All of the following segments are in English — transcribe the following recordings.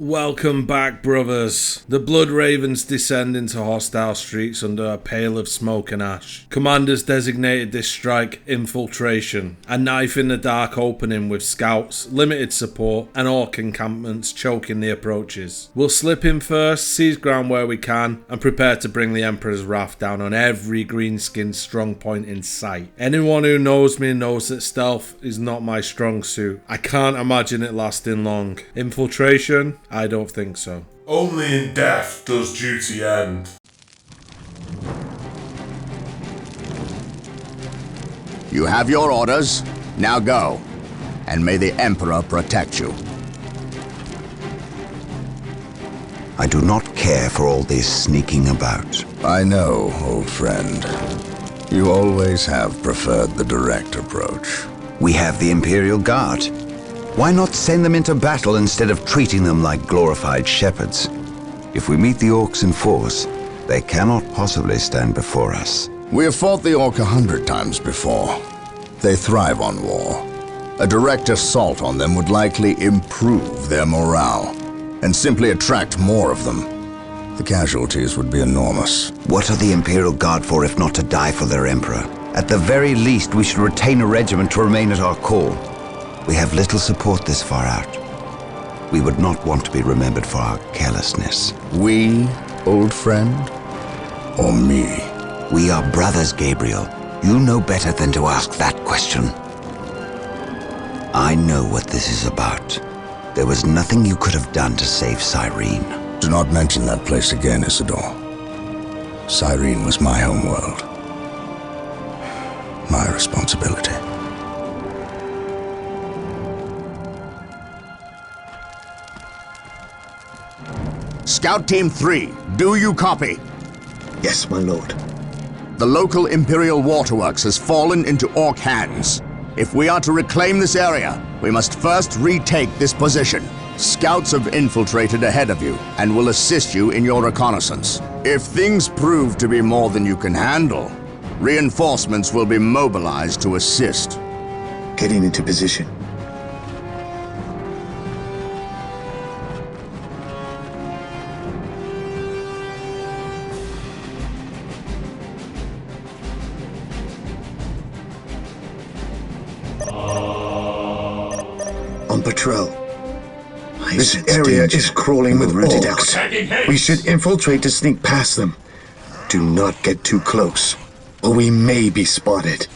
Welcome back, brothers. The Blood Ravens descend into hostile streets under a pale of smoke and ash. Commanders designated this strike Infiltration, a knife in the dark opening with scouts, limited support, and Ork encampments choking the approaches. We'll slip in first, seize ground where we can, and prepare to bring the Emperor's wrath down on every green-skinned strong point in sight. Anyone who knows me knows that stealth is not my strong suit. I can't imagine it lasting long. Infiltration? I don't think so. Only in death does duty end. You have your orders. Now go. And may the Emperor protect you. I do not care for all this sneaking about. I know, old friend. You always have preferred the direct approach. We have the Imperial Guard. Why not send them into battle instead of treating them like glorified shepherds? If we meet the Orks in force, they cannot possibly stand before us. We have fought the Ork 100 times before. They thrive on war. A direct assault on them would likely improve their morale, and simply attract more of them. The casualties would be enormous. What are the Imperial Guard for if not to die for their Emperor? At the very least, we should retain a regiment to remain at our core. We have little support this far out. We would not want to be remembered for our carelessness. We, old friend? Or me? We are brothers, Gabriel. You know better than to ask that question. I know what this is about. There was nothing you could have done to save Cyrene. Do not mention that place again, Isidore. Cyrene was my homeworld. My responsibility. Scout Team 3, do you copy? Yes, my lord. The local Imperial waterworks has fallen into Ork hands. If we are to reclaim this area, we must first retake this position. Scouts have infiltrated ahead of you and will assist you in your reconnaissance. If things prove to be more than you can handle, reinforcements will be mobilized to assist. Getting into position. On patrol. This area is crawling with Orks. We should infiltrate to sneak past them. Do not get too close, or we may be spotted.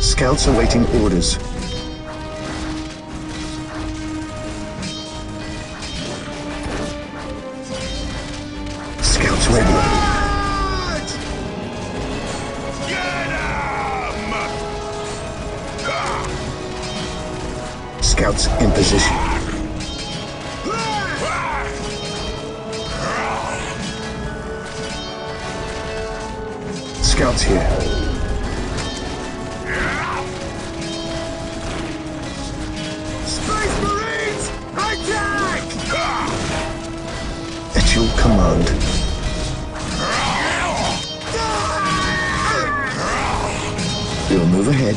Scouts awaiting orders. Scouts ready. Scouts in position. Scouts here. Space Marines, attack! At your command. We will move ahead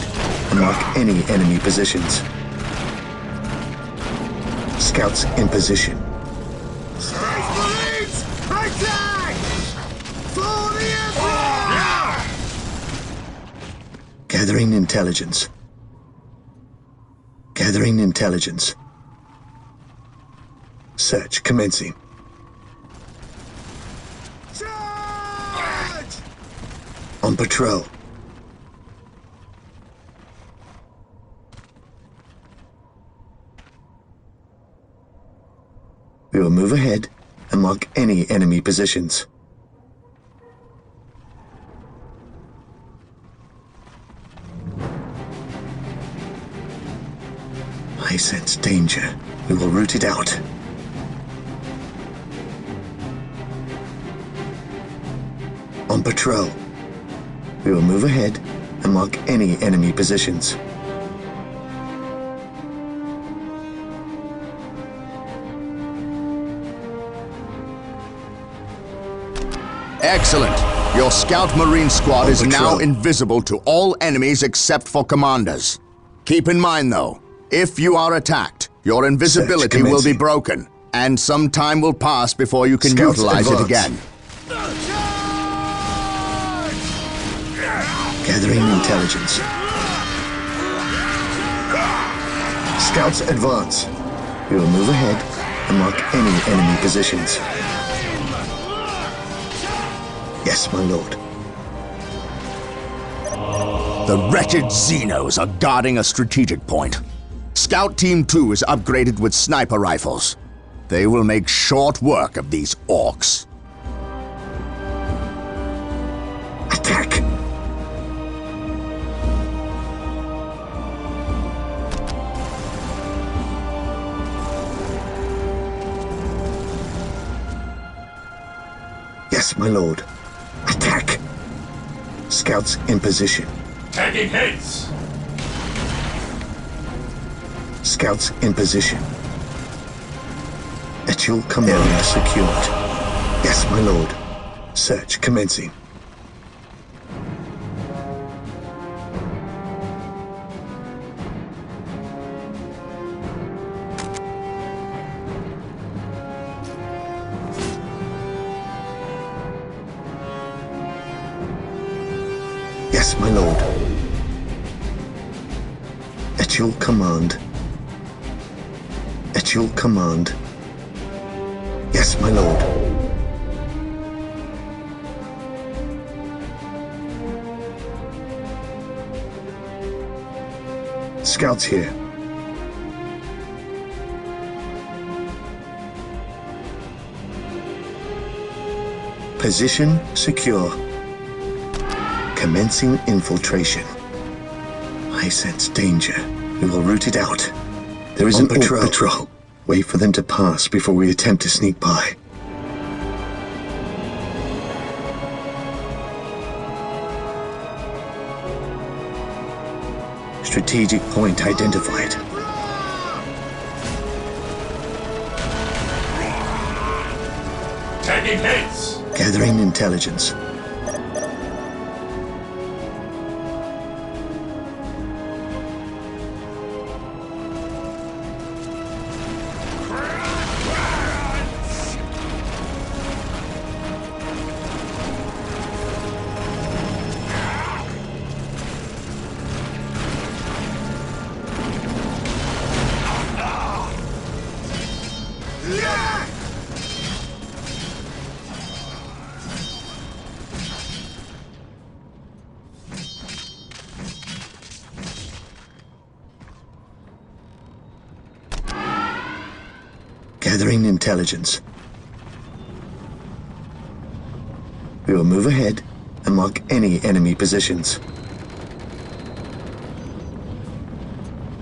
and mark any enemy positions. Scouts in position. Space Marines, attack! For the Emperor! Gathering intelligence. Gathering intelligence. Search commencing. Charge! On patrol. We will move ahead and mark any enemy positions. I sense danger. We will root it out. On patrol. We will move ahead and mark any enemy positions. Excellent. Your Scout Marine squad is now patrol. invisible to all enemies except for commanders. Keep in mind, though, if you are attacked, your invisibility will be broken, and some time will pass before you can Scouts utilize it advance. again. Gathering intelligence. Scouts advance. We will move ahead and mark any enemy positions. Yes, my lord. The wretched Xenos are guarding a strategic point. Scout Team 2 is upgraded with sniper rifles. They will make short work of these Orks. Attack! Yes, my lord. Attack! Scouts in position. Taking hits! Scouts in position. At your command, secured. Yes, my lord. Search commencing. Yes, my lord. At your command. At your command. Yes, my lord. Scouts here. Position secure. Commencing infiltration. I sense danger. We will root it out. There is an Ork patrol. Wait for them to pass before we attempt to sneak by. Strategic point identified. Taking hits! Gathering intelligence. Gathering intelligence. We will move ahead and mark any enemy positions.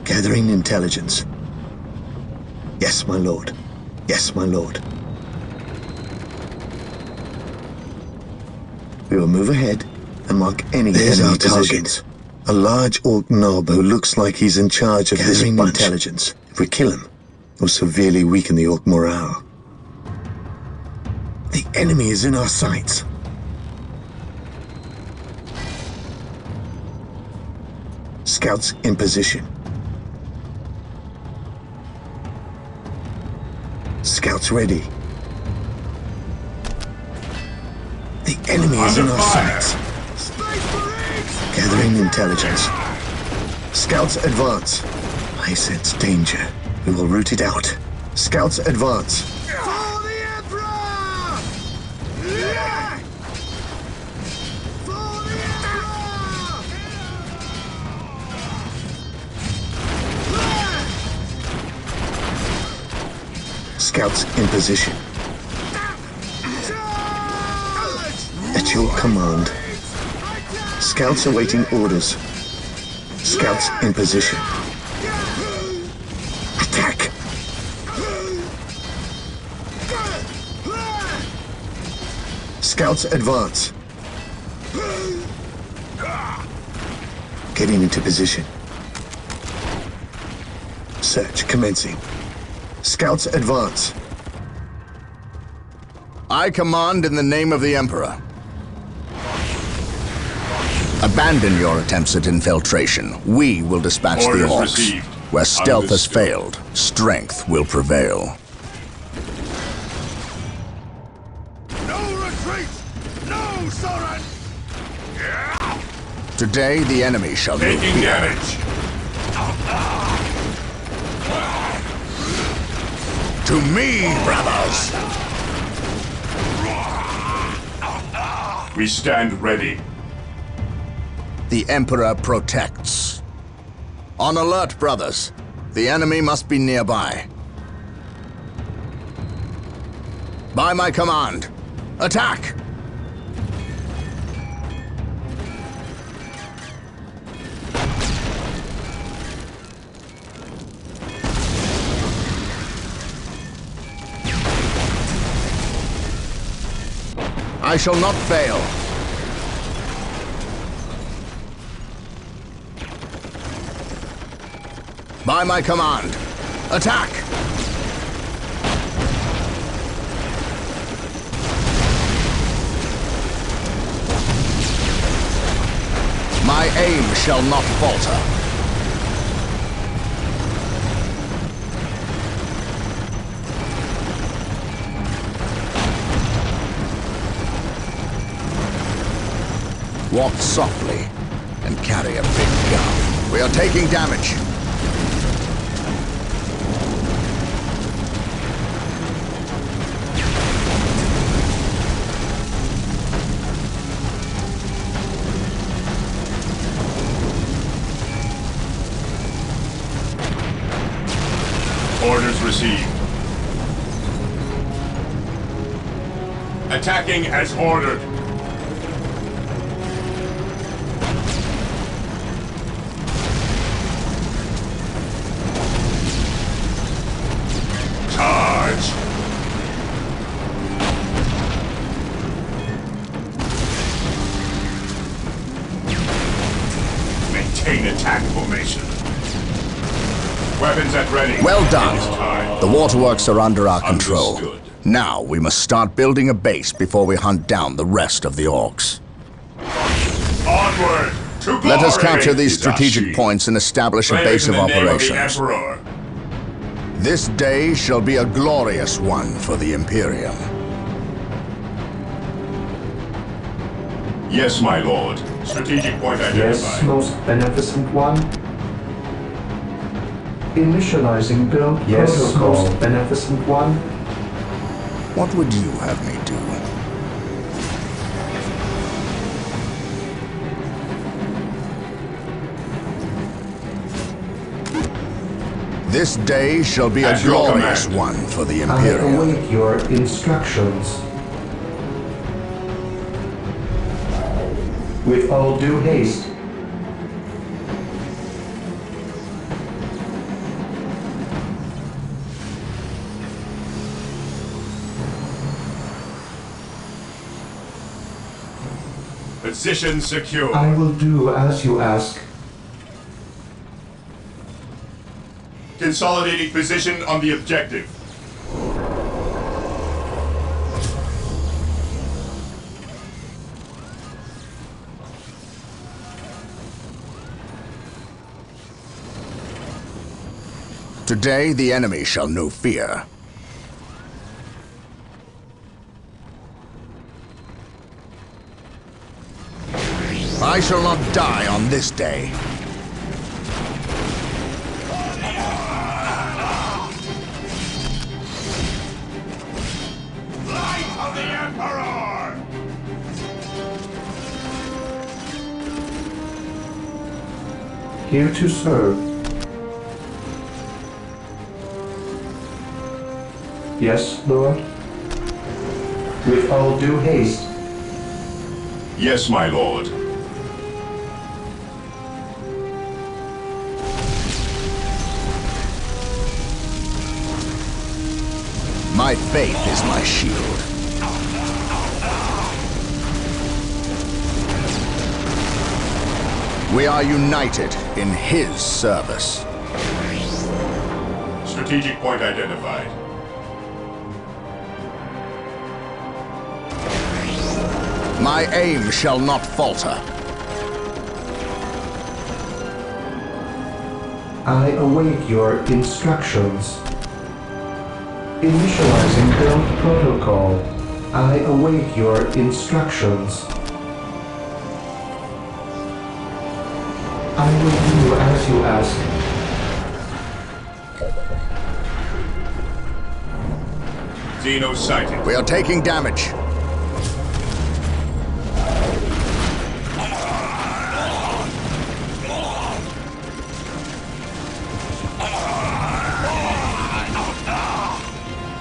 Gathering intelligence. Yes, my lord. Yes, my lord. We will move ahead and mark any enemy positions. A large Ork knob who looks like he's in charge of this bunch. Intelligence. If we kill him, will severely weaken the Ork morale. The enemy is in our sights. Scouts in position. Scouts ready. The enemy is in our sights. Gathering intelligence. Scouts advance. I sense danger. We will root it out. Scouts advance. For the Emperor! Yeah! For the Emperor! Scouts in position. At your command. Scouts awaiting orders. Scouts in position. Attack! Scouts advance. Getting into position. Search commencing. Scouts advance. I command in the name of the Emperor. Abandon your attempts at infiltration. We will dispatch the Orders Orks. received. Where stealth has Understood. failed, strength will prevail. No retreat! No surrender! Today, the enemy shall know Taking fear. damage. To me, brothers! We stand ready. The Emperor protects. On alert, brothers. The enemy must be nearby. By my command, attack! I shall not fail. By my command, attack! My aim shall not falter. Walk softly and carry a big gun. We are taking damage. Orders received. Attacking as ordered. Charge! Maintain attack formation. Weapons at ready. Well It is done. time. The waterworks are under our control. Understood. Now we must start building a base before we hunt down the rest of the Orks. Onward to glory! Let us capture these is our strategic sheep. points and establish a Claim base in of the name of the operations. Emperor. This day shall be a glorious one for the Imperium. Yes, my lord. Strategic point Yes, identified. most beneficent one. Initializing build Yes, protocol. most Beneficent one. What would you have me do? This day shall be a At your glorious command. one for the I Imperium. await your instructions. With all due haste. Position secure. I will do as you ask. Consolidating position on the objective. Today the enemy shall know fear. I shall not die on this day. Light of the Emperor! Here to serve. Yes, Lord. With all due haste. Yes, my lord. My faith is my shield. We are united in his service. Strategic point identified. My aim shall not falter. I await your instructions. Initializing build protocol. I await your instructions. I will do as you ask. Xeno sighted. We are taking damage.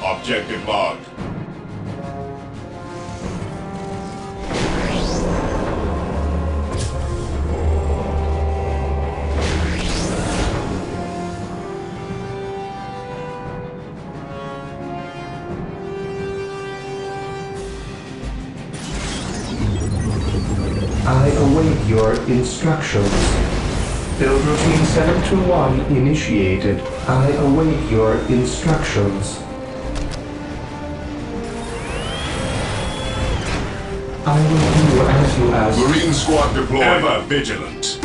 Objective logged. I await your instructions. Build routine 721 initiated. I await your instructions. I will do as you ask. Marine squad deployed. Ever vigilant.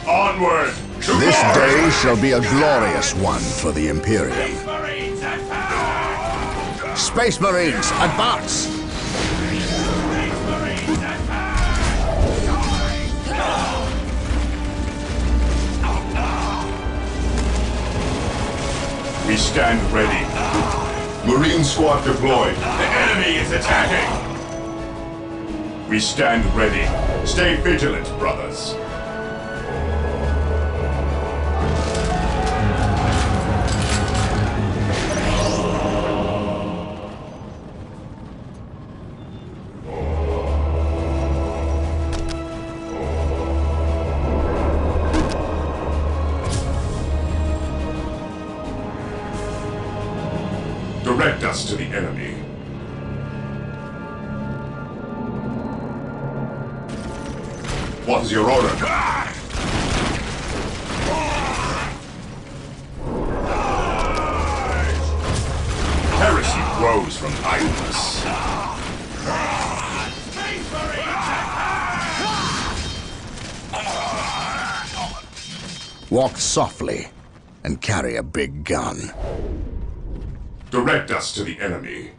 Onward to This glory! day shall be a glorious one for the Imperium. Marines attack! Space Marines, advance! Marines attack! We stand ready. Marine squad deployed. The enemy is attacking. We stand ready. Stay vigilant, brothers. Direct us to the enemy. What is your order? Heresy grows from idleness. Walk softly and carry a big gun. Direct us to the enemy.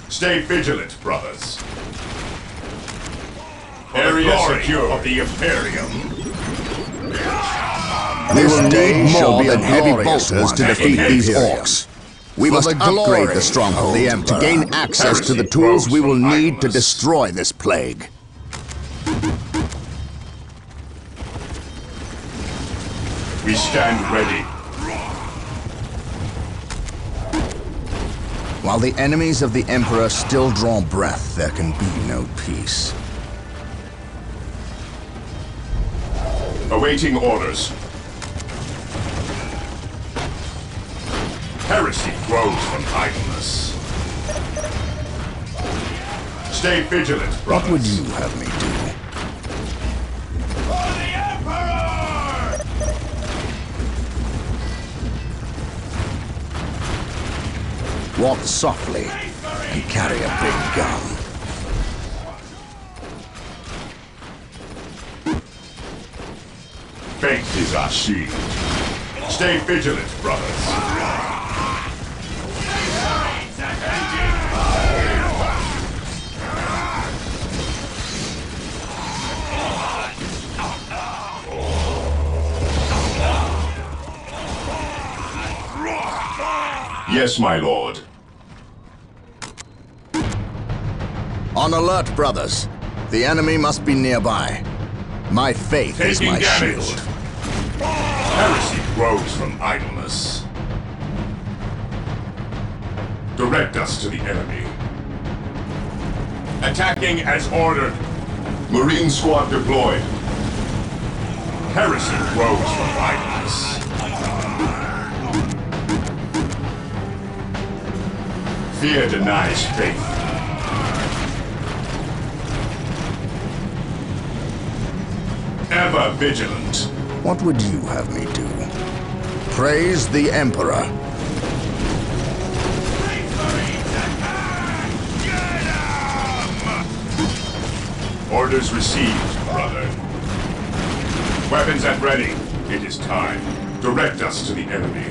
Stay vigilant, brothers. Area secure of the Imperium. This day shall be a heavy bolters to defeat these orcs. We must upgrade the stronghold to gain access to the tools we will need to destroy this plague. We stand ready. While the enemies of the Emperor still draw breath, there can be no peace. Awaiting orders. Heresy grows from idleness. Stay vigilant, brothers. What would you have me do? For the Emperor! Walk softly and carry a big gun. Faith is our shield. Stay vigilant, brothers. Yes, my lord. On alert, brothers. The enemy must be nearby. My faith is Taking my damage. shield. Heresy grows from idleness. Direct us to the enemy. Attacking as ordered. Marine squad deployed. Heresy grows from idleness. Fear denies faith. Ever vigilant. What would you have me do? Praise the Emperor. Orders received, brother. Weapons at ready. It is time. Direct us to the enemy.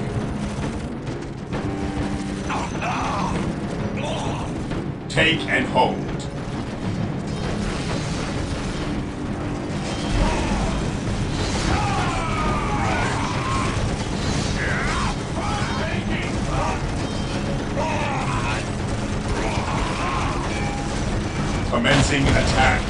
Take and hold. Commencing attack.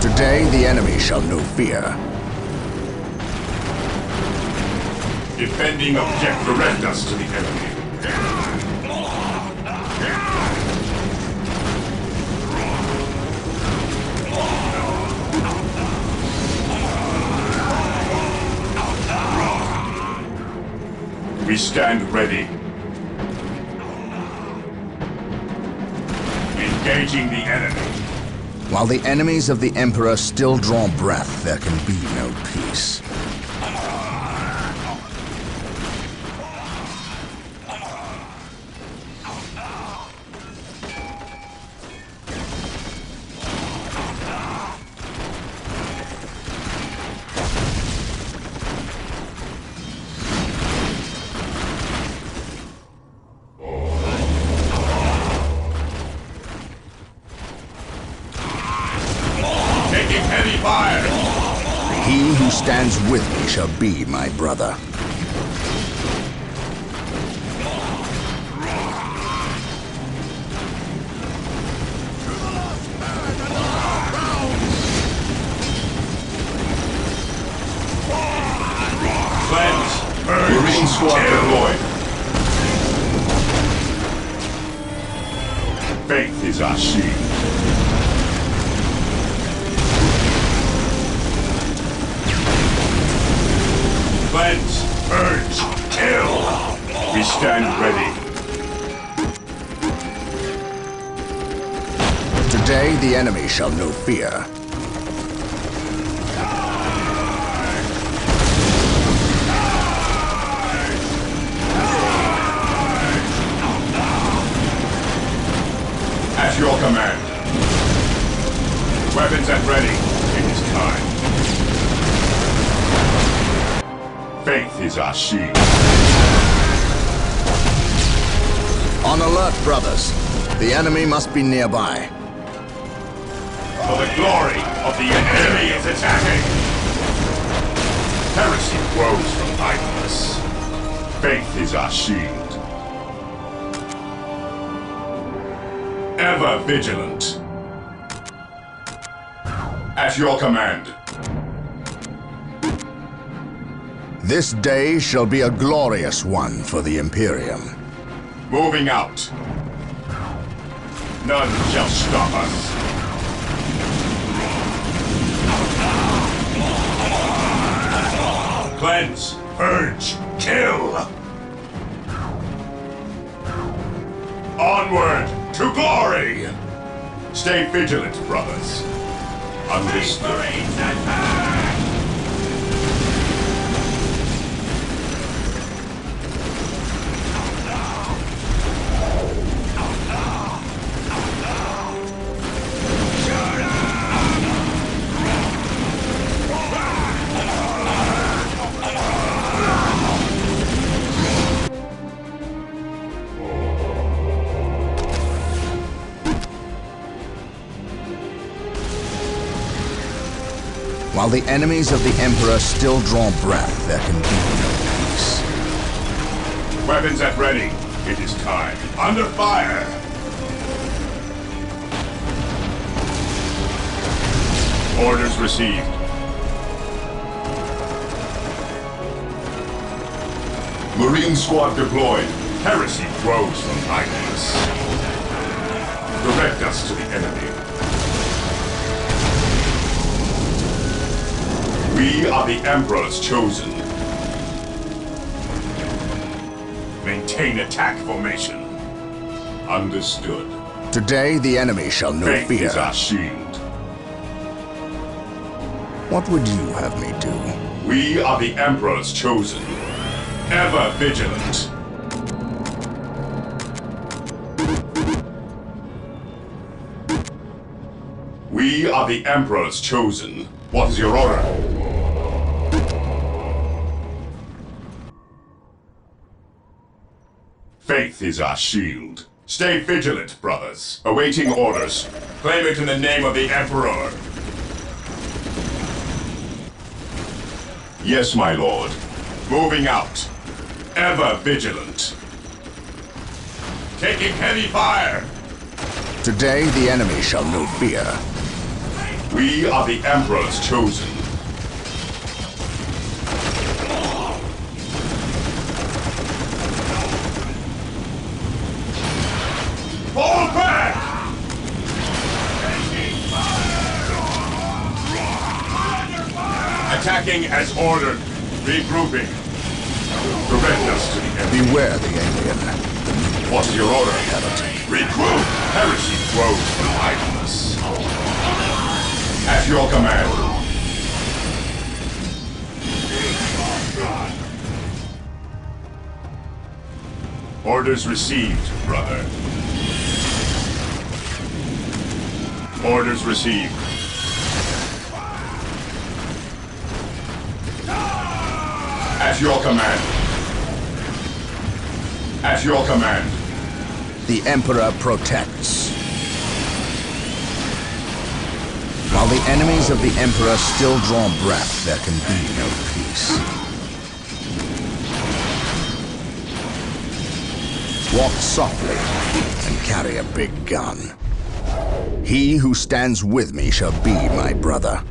Today, the enemy shall know fear. Defending object. Direct us to the enemy. We stand ready. Engaging the enemy. While the enemies of the Emperor still draw breath, there can be no peace. Taking heavy fire. He who stands with me shall be my brother. Cleanse. Marine squad deployed. Faith is our shield. Cleanse, purge, kill. We stand ready. Today, the enemy shall know fear. At your command. Weapons at ready. It is time. Faith is our shield. On alert, brothers. The enemy must be nearby. For the glory of the enemy is attacking. Heresy grows from idleness. Faith is our shield. Ever vigilant. At your command. This day shall be a glorious one for the Imperium. Moving out. None shall stop us. Cleanse, purge, kill. Onward to glory. Stay vigilant, brothers. Understood. While the enemies of the Emperor still draw breath, there can be no peace. Weapons at ready. It is time. Under fire. Orders received. Marine squad deployed. Heresy grows from idleness. Direct us to the enemy. We are the Emperor's chosen. Maintain attack formation. Understood. Today, the enemy shall know Faith fear. is our shield. What would you have me do? We are the Emperor's chosen. Ever vigilant. We are the Emperor's chosen. What is your order? Faith is our shield. Stay vigilant, brothers. Awaiting orders. Claim it in the name of the Emperor. Yes, my lord. Moving out. Ever vigilant. Taking heavy fire. Today, the enemy shall know fear. We are the Emperor's chosen. Fall back! Attacking as ordered. Regrouping. Direct us to the enemy. Beware the alien. What is your order? Regroup! Heresy grows from idleness. At your command. Orders received, brother. Orders received. At your command. At your command. The Emperor protects. While the enemies of the Emperor still draw breath, there can be no peace. Walk softly and carry a big gun. He who stands with me shall be my brother.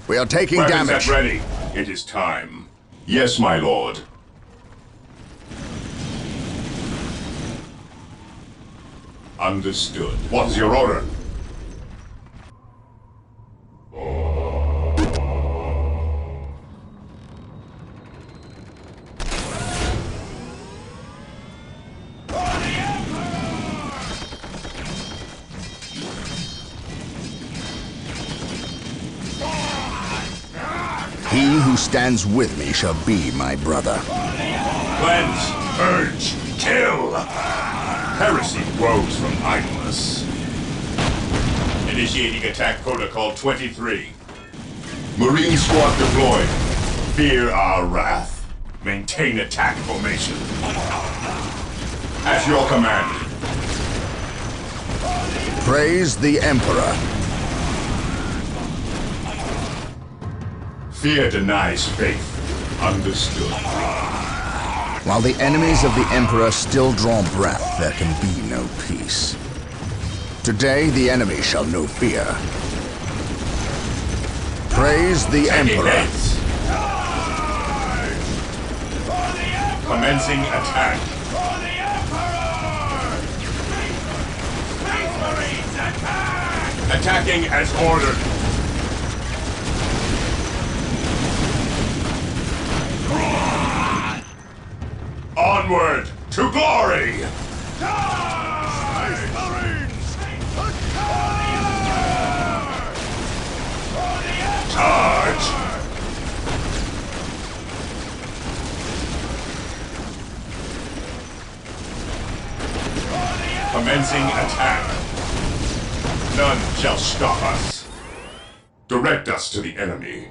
We are taking Weapons damage. at ready. It is time. Yes, my lord. Understood. What is your order? He who stands with me shall be my brother. Cleanse, purge, kill! Heresy grows from idleness. Initiating attack protocol 23. Marine squad deployed. Fear our wrath. Maintain attack formation. At your command. Praise the Emperor. Fear denies faith. Understood. While the enemies of the Emperor still draw breath, there can be no peace. Today, the enemy shall know fear. Praise the Emperor. Heads. Commencing attack. Attacking as ordered. Onward to glory! Charge, Marines! Charge! Commencing attack. None shall stop us. Direct us to the enemy.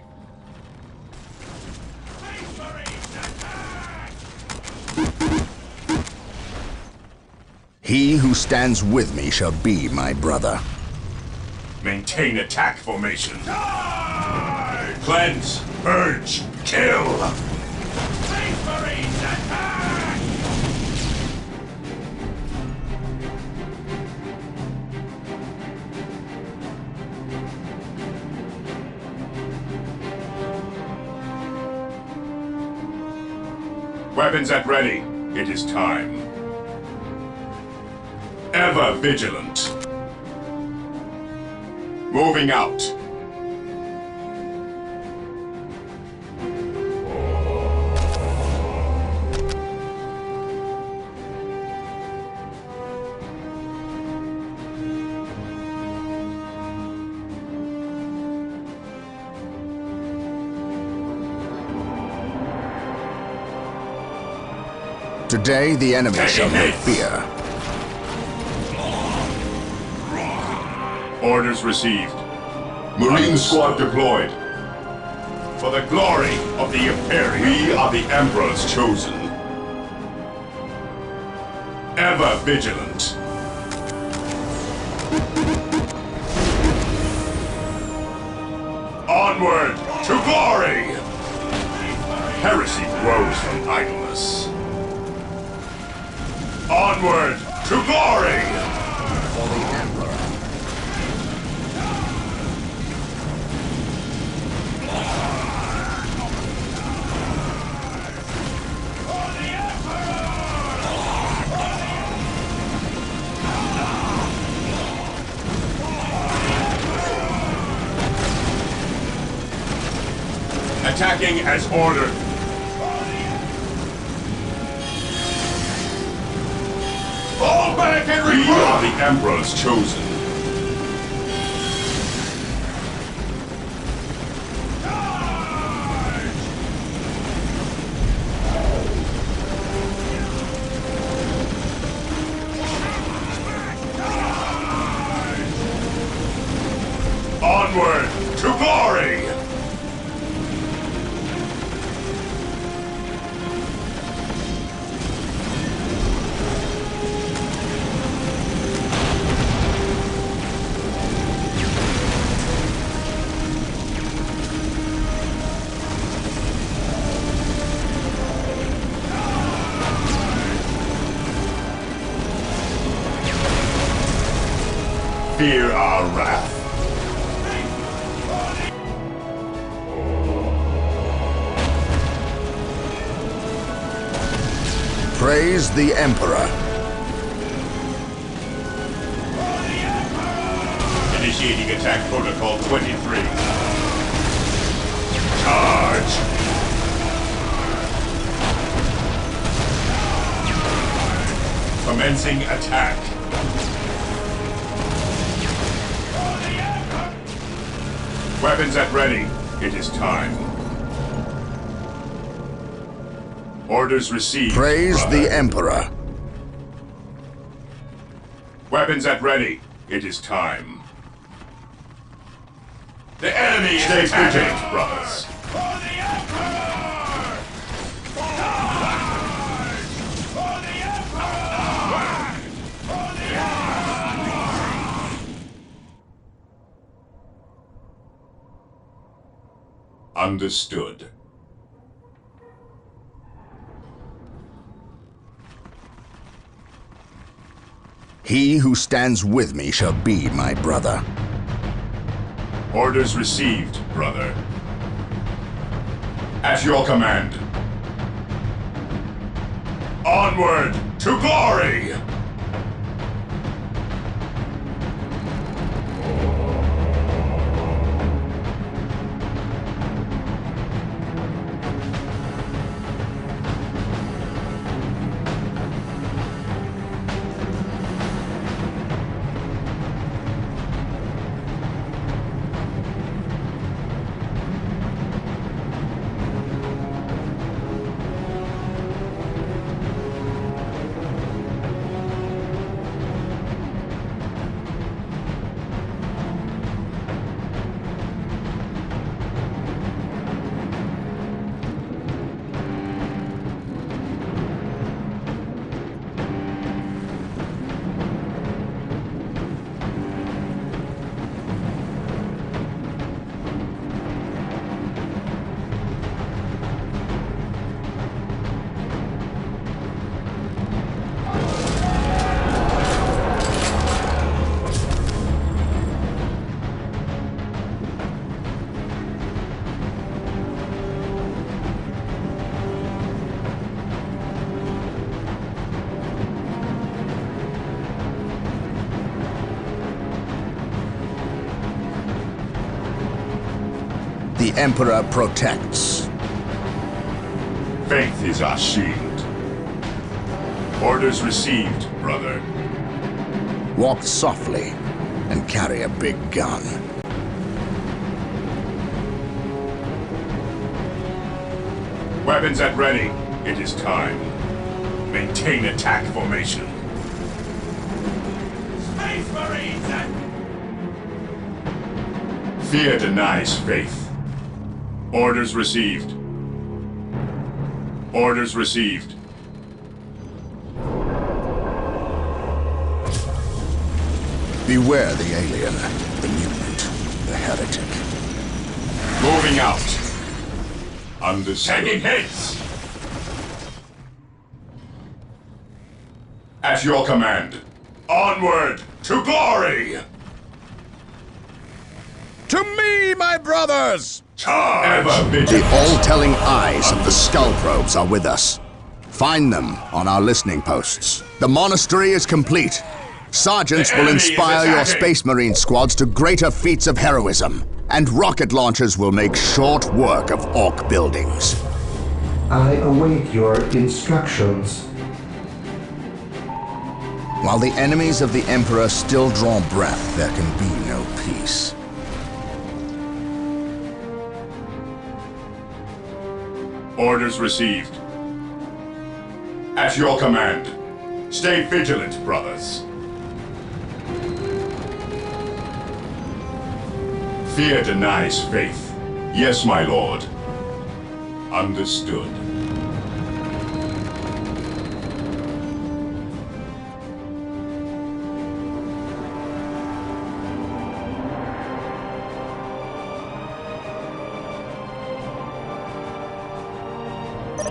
He who stands with me shall be my brother. Maintain attack formation. Cleanse, purge, kill! Space Marines attack! Weapons at ready. It is time. Ever vigilant. Moving out. Today, the enemy shall know fear. Orders received. Marine squad deployed. For the glory of the Imperium. We are the Emperor's chosen. Ever vigilant. Onward to glory! Heresy grows from idleness. Onward to glory! For the Emperor. Attacking as ordered. Fall back and regroup! We are the Emperor's chosen. Onward to glory! Fear our wrath. Praise the Emperor. Initiating attack protocol 23. Charge! Commencing attack. Weapons at ready. It is time. Orders received. Praise brother. the Emperor. Weapons at ready. It is time. The enemy is attacking, brothers. Understood. He who stands with me shall be my brother. Orders received, brother. At your command. Onward to glory! The Emperor protects. Faith is our shield. Orders received, brother. Walk softly and carry a big gun. Weapons at ready. It is time. Maintain attack formation. Space Marines and... Fear denies faith. Orders received. Orders received. Beware the alien, the mutant, the heretic. Moving out. Understood. Taking hits. At your command. Onward to glory! To me, my brothers! Charge! Ever The vigilant. all-telling eyes of the skull probes are with us. Find them on our listening posts. The monastery is complete. Sergeants The will enemy is inspire your attacking. Space Marine squads to greater feats of heroism, and rocket launchers will make short work of Ork buildings. I await your instructions. While the enemies of the Emperor still draw breath, there can be no peace. Orders received. At your command. Stay vigilant, brothers. Fear denies faith. Yes, my lord. Understood.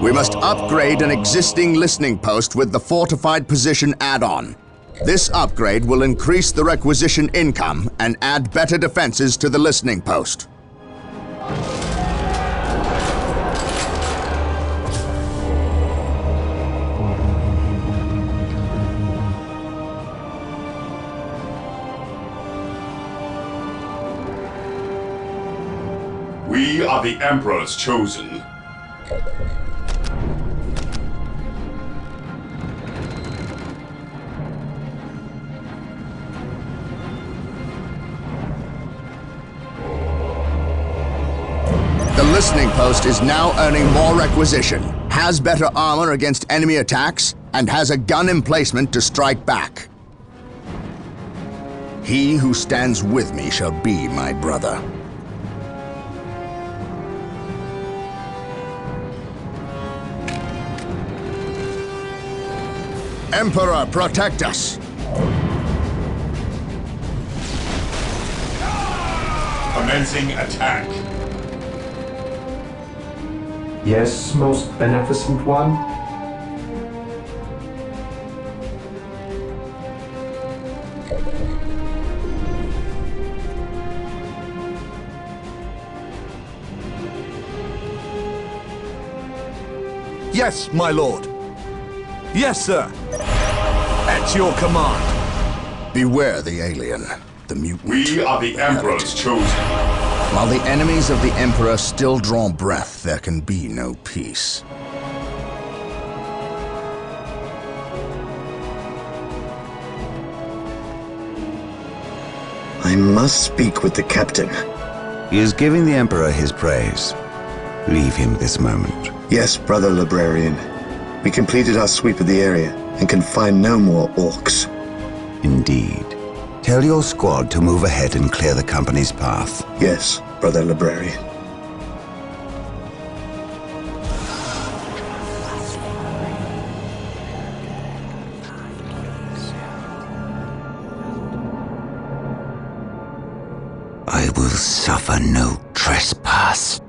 We must upgrade an existing listening post with the fortified position add-on. This upgrade will increase the requisition income and add better defenses to the listening post. We are the Emperor's chosen. The listening post is now earning more requisition, has better armor against enemy attacks, and has a gun emplacement to strike back. He who stands with me shall be my brother. Emperor, protect us! Commencing attack. Yes, most beneficent one? Yes, my lord. Yes, sir. At your command. Beware the alien, the mutant. We are the Emperor's chosen. While the enemies of the Emperor still draw breath, there can be no peace. I must speak with the captain. He is giving the Emperor his praise. Leave him this moment. Yes, brother librarian. We completed our sweep of the area and can find no more orcs. Indeed. Tell your squad to move ahead and clear the company's path. Yes, brother librarian. I will suffer no trespass.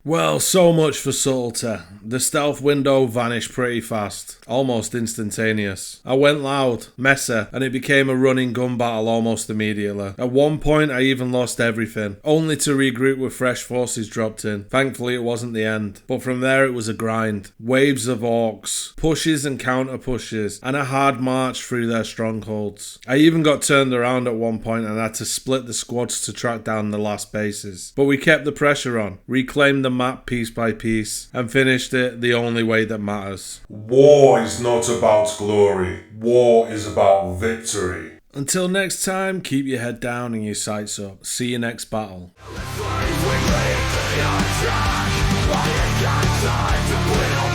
Well, so much for Subtlety. The stealth window vanished pretty fast, almost instantaneous. I went loud, messy, and it became a running gun battle almost immediately. At one point I even lost everything, only to regroup with fresh forces dropped in. Thankfully it wasn't the end, but from there it was a grind. Waves of orcs, pushes and counter pushes, and a hard march through their strongholds. I even got turned around at one point and had to split the squads to track down the last bases. But we kept the pressure on, reclaimed the map piece by piece, and finished it the only way that matters. War is not about glory. War is about victory. Until next time, keep your head down and your sights up. See you next battle. We lead to your track. I ain't got time to bleed.